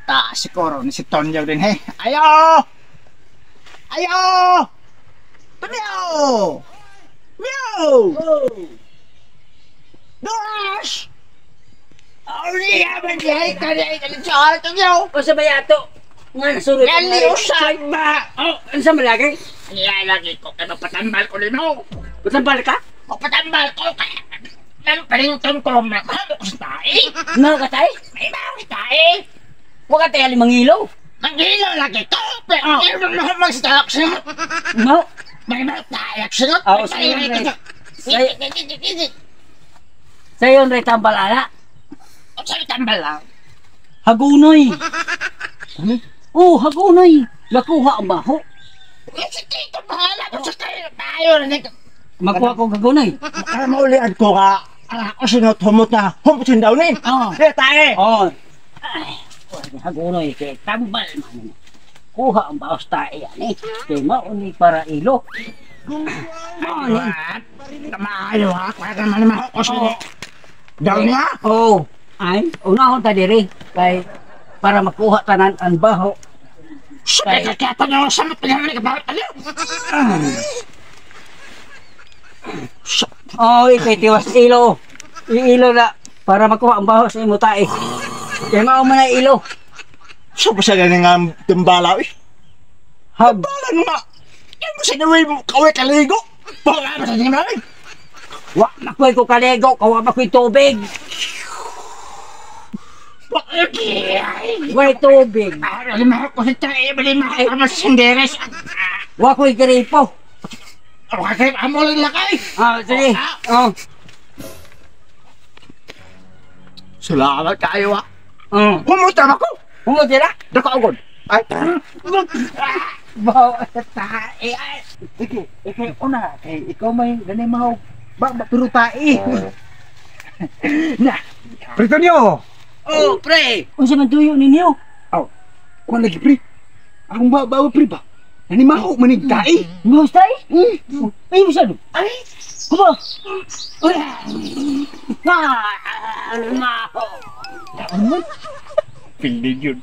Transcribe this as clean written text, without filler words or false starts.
Ta siguro ni si Tonyo din he. Ayo! Ayo! Tonyo! Meow! Dorash! Ari yaman dihay kanay sa Tonyo. O sa bayato. Nga nasurot. Lali usay ba? Oh, ano sa malagay? Ilalagay ko kay mapatambal ko lino. Patambal ka? Mapatambal ko kay Parington ko na ko sa tae. Nakakatay? May mga tae. Huwag ka tayo 5 ilaw. Manghilo lagi to. Pero meron na mag-stock siya. No? May mga tae siya. Oo, sige, sa yun, rin tambal ala. O sa'yo tambal lang. Hagunoy. Oh, hagunoy. Nakuha ang baho. Si Tito, bahala ko sa kayo. Tayo na Makuha ko hagunoy. Para maulian ko ka. Ako sinot-humot na humutin daw ni. Oo. Kaya tayo. Oh. Ay, hagunoy. Kaya tambal man. Kuha ang baho sa tayo yan eh. Kaya mauni para ilo. What? Kamaayo ha. Kaya naman naman ako siya. Daw niya? Oh. Ay, unahon ta diri. Kay para makuha tanan ang baho. Sabi ka kaya tanong sa mga naman nagabawat aliw. Oh, ikay tiwas ilo. Iilo na para makuha ang baho sa imo tae. Kaya mao man na ilo. So ba siya ganing nga tumbalaw eh? Hab. Balan nga. Yan mo sinuwi mo kaway kaligo. Baka ba sa niya namin? Wa makoy ko kalego, kawa makoy tubig. Bakit? Way tubig. Alimahal ko sa tae. Malimahal ko sa sinderes. Wa koy gripo. Okay, amo lang lakay. Ah, sige. Oh. Salamat kayo ah. Humutam ako. Humutira? Dako agad. Ay. Baho sa tae. Ikay una. Ikaw may ganay mahog. Pero tae. Na. Prito niyo. Oh, pre. Unsa man tuyo ninyo? Kuan lagi pre. Ang bawa pre ba? Nani maho manig tae. Mahos tae? Ay, masyado. Ay. Kuba. Maho. Pindin yun.